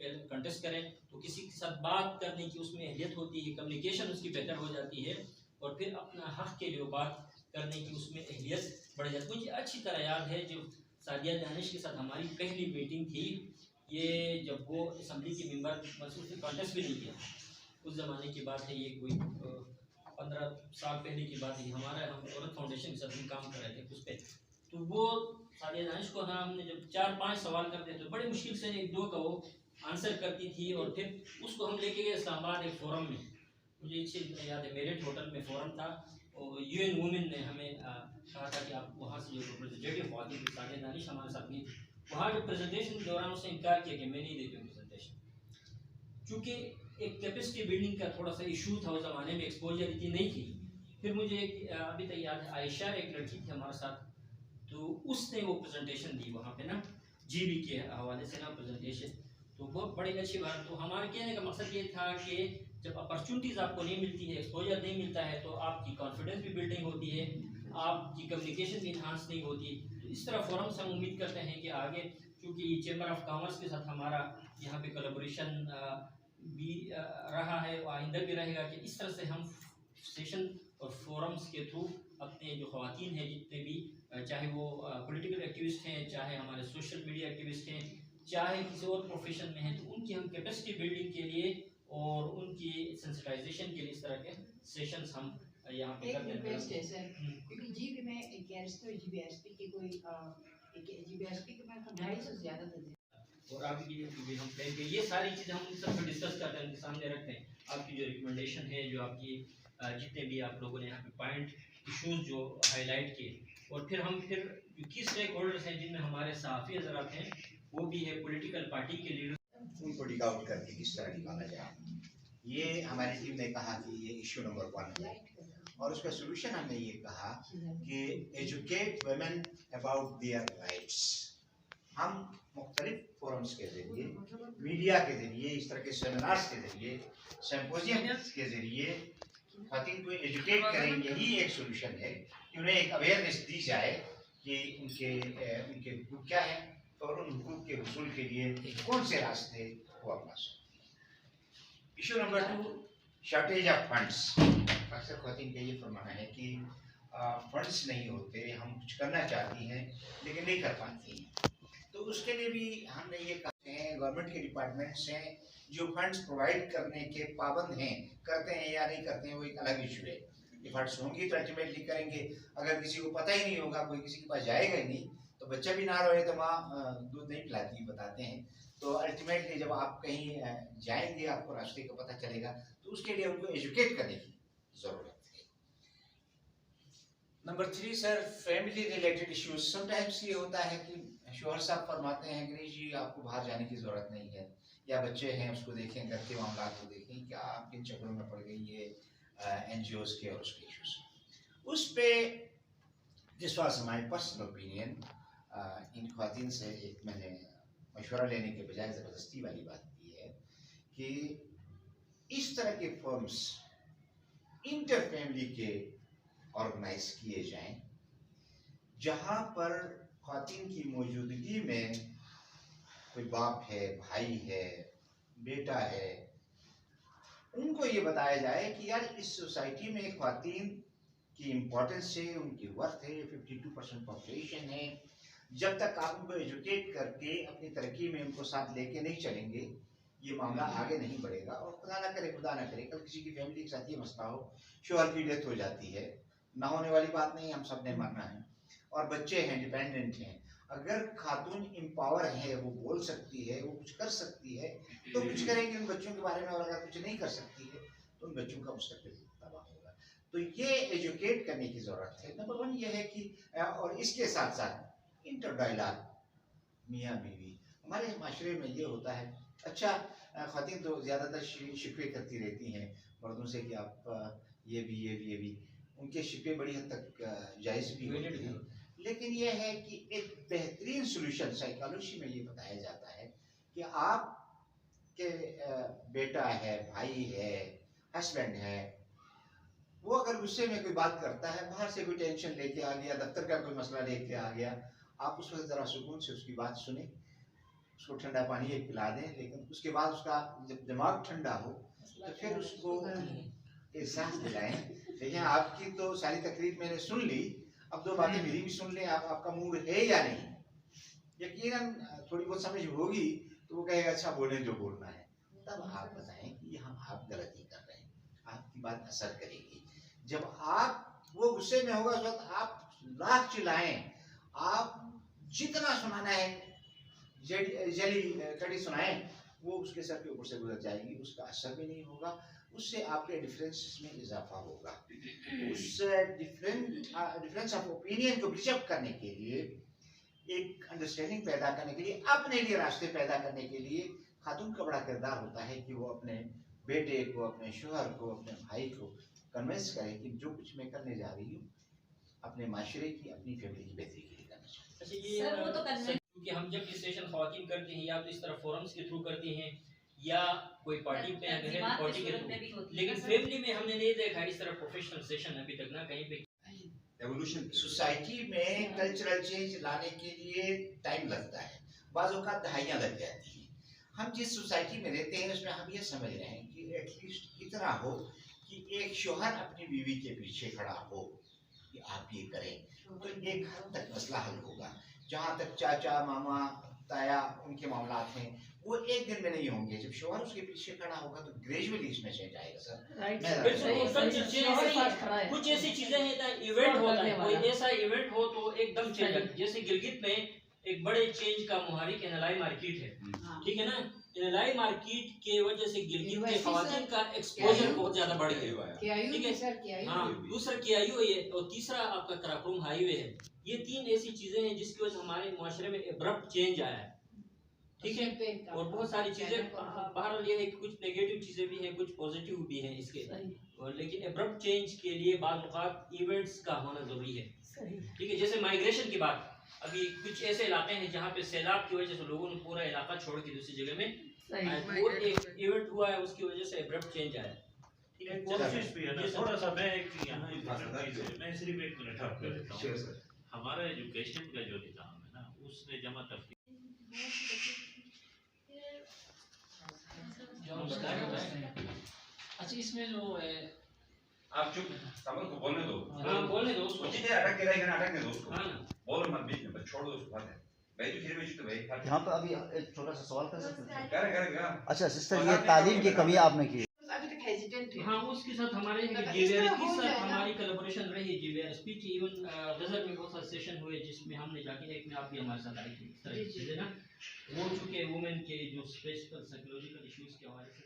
Contest करें तो किसी के साथ बात करने की उसमें अहलियत होती है, कम्युनिकेशन उसकी बेहतर हो जाती है और फिर अपना हक़ के लिए बात करने की उसमें अहलियत बढ़ जाती है। मुझे अच्छी तरह याद है जो सादिया दानिश के साथ हमारी पहली मीटिंग थी, ये जब वो असम्बली की मेंबर उसने कॉन्टेस्ट भी नहीं किया, उस ज़माने की बात है, ये कोई 15 साल पहले की बात है। हम औरत फाउंडेशन के साथ हम काम कर रहे थे उस पर, तो वो सादिया दानिश को हमने जब 4-5 सवाल करते तो बड़ी मुश्किल से 1-2 का वो आंसर करती थी और फिर उसको हम लेके गए इस्लामाबाद एक फोरम में, मुझे अच्छी याद है, मेरिट होटल में फोरम था और यूएन वुमेन ने हमें कहा था कि आप वहाँ से जो रिप्रेजेंटेटिव हुआ थी सादिया दानिश हमारे साथ नहीं थी, वहाँ जो प्रेजेंटेशन के दौरान उसने इनकार किया कि मैं नहीं देती हूँ प्रेजेंटेशन, क्योंकि एक कैपेसिटी बिल्डिंग का थोड़ा सा इशू था उस ज़माने में, एक्सपोजर इतनी नहीं थी। फिर मुझे अभी तक याद है, आयशा एक लड़की थी हमारे साथ, तो उसने वो प्रेजेंटेशन दी वहाँ पे ना, जीबी के हवाले से ना प्रेजेंटेशन, तो बहुत बड़ी अच्छी बात। तो हमारे कहने का मकसद ये था कि जब अपॉर्चुनिटीज़ आपको नहीं मिलती है, एक्सपोजर नहीं मिलता है, तो आपकी कॉन्फिडेंस भी बिल्डिंग होती है, आपकी कम्युनिकेशन भी इन्हांस नहीं होती। तो इस तरह फोरम से हम उम्मीद करते हैं कि आगे, क्योंकि चैम्बर ऑफ कॉमर्स के साथ हमारा यहाँ पे कोलैबोरेशन भी रहा है और आइंदा भी रहेगा, कि इस तरह से हम सेशन और फोरम्स के थ्रू अपने जो ख़वातीन हैं जितने भी, चाहे वो पॉलिटिकल एक्टिविस्ट हैं, चाहे हमारे सोशल मीडिया एक्टिविस्ट हैं, चाहे किसी और प्रोफेशन में हैं, तो उनकी हम कैपेसिटी बिल्डिंग के लिए और उनकी सेंसिटाइजेशन के लिए इस तरह के सेशंस हम यहाँ पे करते हैं। रिक्वेस्ट है सर, क्योंकि जीबी में एक जीबीएसपी की कोई जीबीएसपी के मैं 250 से ज़्यादा था और आपकी भी हम प्लान पे ये सारी चीज़ें हम सब पे डिस्कस करते हैं, उनके सामने रखते हैं, आपकी जो रिकमेंडेशन है, जो आपकी जितने भी आप लोगों ने यहाँ पे पॉइंट इशूज़ जो हाईलाइट किए, और फिर हम फिर जो की स्टेक होल्डर्स हैं जिनमें हमारे सहाफ़ी हज़रात हैं, वो भी है पॉलिटिकल पार्टी के लीडर, उनको टिक आउट करके किस तरह निकाला जाए, ये हमारी टीम ने कहा कि ये इशू नंबर 1 है। और उसका सोल्यूशन हमने ये कहा कि educate women about their rights. हम मुख्तलिफ फोरम्स के ज़रिए, मीडिया के ज़रिए, इस तरह के सेमिनार्स के ज़रिए, सिम्पोजियम्स के ज़रिए ख़वातीन को एजुकेट करेंगे, यही एक सोल्यूशन है कि उन्हें एक अवेयरनेस दी जाए कि उनके हुकूक क्या है और उन हुकूक के हुसूल के लिए कौन से रास्ते वो अपना सकते हैं। Issue number 2, shortage of funds. अक्सर ख़वातीन का ये फरमाना है कि फंड्स नहीं होते, हम कुछ करना चाहती हैं लेकिन नहीं कर पाती हैं। तो उसके लिए भी हमने ये कहते हैं, गवर्नमेंट के डिपार्टमेंट्स हैं जो फंड्स प्रोवाइड करने के पाबंद हैं, करते हैं या नहीं करते हैं वो एक अलग इशू है। ये फंड्स होंगी तो अल्टीमेटली करेंगे, अगर किसी को पता ही नहीं होगा, कोई किसी के पास जाएगा ही नहीं, तो बच्चा भी ना रोए तो माँ दूध नहीं पिलाती, बताते हैं। तो अल्टीमेटली जब आप कहीं जाएंगे आपको रास्ते का पता चलेगा, तो उसके लिए उनको एजुकेट करने की ज़रूरत है। Number 3 sir, family related issues. Sometimes ये होता है कि शोहर साहब फरमाते हैं कि नहीं जी आपको बाहर जाने की ज़रूरत नहीं है, या बच्चे हैं उसको देखें, घर के मामला को देखें, क्या आप किन चक्करों में पड़ गई ये NGOs के और उसके इश्यूज। उस पर this was my personal opinion, इन ख़वातीन से एक मैंने मशवरा लेने के बजाय ज़बरदस्ती वाली बात की है कि इस तरह के फॉर्म्स इंटर फैमिली के ऑर्गेनाइज किए जाएं, जहां पर ख़वातीन की मौजूदगी में कोई बाप है, भाई है, बेटा है, उनको ये बताया जाए कि यार इस सोसाइटी में ख़वातीन की इम्पोर्टेंस है, उनकी वर्थ है, 52% पॉपुलेशन है। जब तक आप उनको एजुकेट करके अपनी तरक्की में उनको साथ लेके नहीं चलेंगे, ये मामला आगे नहीं बढ़ेगा। और खुदा ना करे कल किसी की फैमिली के साथ ये मसला हो, शोहर की डेथ हो जाती है, ना होने वाली बात नहीं, हम सब ने मरना है, और बच्चे हैं, डिपेंडेंट हैं। अगर खातून एम्पावर है, वो बोल सकती है, वो कुछ कर सकती है, तो कुछ करेंगे उन बच्चों के बारे में, और अगर कुछ नहीं कर सकती है तो उन बच्चों का मुस्तकबिल तबाह होगा। तो ये एजुकेट करने की ज़रूरत है। नंबर 1 ये है कि और इसके साथ साथ इंटर डायलॉग, मियाँ बीवी। हमारे माशरे में ये होता है, अच्छा ख़वातीन तो ज़्यादातर शिकवे करती रहती हैं मर्दों से कि आप ये भी, उनके शिकवे बड़ी हद तक जायज़ भी होते हैं, लेकिन ये है कि एक बेहतरीन सोल्यूशन साइकोलॉजी में ये बताया जाता है कि आप के बेटा है, भाई है, हस्बैंड है, वो अगर गुस्से में कोई बात करता है, बाहर से कोई टेंशन लेके आ गया, दफ्तर का कोई मसला लेके आ गया, आप उस वक्त ज़रा सुकून से उसकी बात सुने, उसको ठंडा पानी एक पिला दें, लेकिन उसके बाद उसका जब दिमाग ठंडा हो तो फिर उसको एहसास दिलाएं। देखिए आपकी तो सारी तकरीर मैंने सुन ली, अब दो बातें मेरी भी सुन लें। आपका मूड है या नहीं, यकीनन थोड़ी बहुत समझ होगी तो वो कहेगा अच्छा बोले जो बोलना है। तब आप बताएं कि हम आप गलती कर रहे हैं, आपकी बात असर करेगी। जब आप वो गुस्से में होगा उस वक्त आप लाख चिल्लाएं, आप जितना सुनाना है जली कड़ी सुनाएं, वो उसके सर के ऊपर से गुजर जाएगी, उसका असर भी नहीं होगा, उससे आपके डिफरेंसेस में इजाफा होगा। उस डिफरेंस ऑफ ओपिनियन को ब्रिजअप करने के लिए, एक अंडरस्टैंडिंग पैदा करने के लिए, अपने लिए रास्ते पैदा करने के लिए खातून का बड़ा किरदार होता है कि वो अपने बेटे को, अपने शोहर को, अपने भाई को कन्विंस करे कि जो कुछ मैं करने जा रही हूँ अपने माशरे की, अपनी फैमिली की बेहतरी के लिए करना चाहिए। अच्छा, ये सर वो तो करना क्योंकि हम जब ये सेशन ख्वातीन करते हैं या तो इस तरह फोरम्स के थ्रू करते हैं या कोई पार्टी पे अगर है पार्टी के थ्रू, लेकिन फैमिली में हमने नहीं देखा इस तरह प्रोफेशनल सेशन अभी तक ना कहीं पे। एवोल्यूशन सोसाइटी में कल्चरल चेंज लाने के लिए टाइम लगता है, बाज़ औक़ात दहाइयाँ लग जाती हैं। हम जिस सोसाइटी में रहते हैं उसमें हम ये समझ रहे हैं कि एटलीस्ट इतना हो कि एक शौहर अपनी बीवी के पीछे खड़ा हो कि आप ये करें, तो एक हद तक मसला हल होगा। जहाँ तक चाचा मामा ताया उनके मामलात हैं वो एक दिन में नहीं होंगे। जब शौहर उसके पीछे खड़ा होगा तो ग्रेजुअली इसमें चेंज आएगा। सर कुछ ऐसी चीजें हैं ना, इवेंट होता है, कोई ऐसा इवेंट हो तो एकदम चेंज। जैसे गिलगित में एक बड़े चेंज का मुहारिक एनएलआई मार्केट है, ठीक है ना। एनएलआई मार्केट के वजह से गिलगित के खवातीन का एक्सपोजर बहुत ज्यादा बढ़ गया, ठीक है। हाँ, दूसरा केआईयू है और तीसरा आपका कराकोरम हाईवे है। ये तीन ऐसी चीजें हैं जिसकी वजह से हमारे मुआशरे में एब्रप्ट चेंज आया है, ठीक है। और बहुत सारी चीजें बहरहाल ये है कि कुछ नेगेटिव चीजें भी हैं, कुछ पॉजिटिव भी हैं इसके, और लेकिन एब्रप्ट चेंज के लिए बाद औक़ात इवेंट्स का होना जरूरी है, ठीक है। जैसे माइग्रेशन की बात, अभी कुछ ऐसे इलाके हैं जहाँ पे सैलाब की वजह से लोगों ने पूरा इलाका छोड़ के दूसरी जगह में और एक इवेंट हुआ है, उसकी वजह से एब्रप्ट चेंज आया, ठीक है। कोशिश भी है ना थोड़ा सा। मैं एक यहाँ मैं सिर्फ एक मिनट आप कर देता हूँ। हमारा एजुकेशन का जो निज़ाम है ना, उसने जमा तफरीक अच्छा, इसमें जो है आप चुप, समझ को बोलने दो। हाँ, बोलने दो उसको। जितने अटक के रहेगा ना अटकने दो उसको। हाँ, बोलो मत बीच में, बस छोड़ दो उसको। बात है भाई, तो फिर भी तो भाई यहाँ पर अभी एक छोटा सा सवाल कर सकते हैं? करेगा। अच्छा सिस्टर, ये तालीम की कमी आपने की? अभी तक हेजिटेंट है। हाँ, उसके साथ हमारे जीवीआर के साथ हमारी कोलैबोरेशन रही है। जीवीआर स्पीच इवन गजर में बहुत सारे सेशन हुए जिसमें हमने जाके, एक में आप भी हमारे साथ आई थी, इस तरह की चीजें ना हो चुके वुमेन के जो स्पेशल साइकोलॉजिकल इश्यूज के हवाले से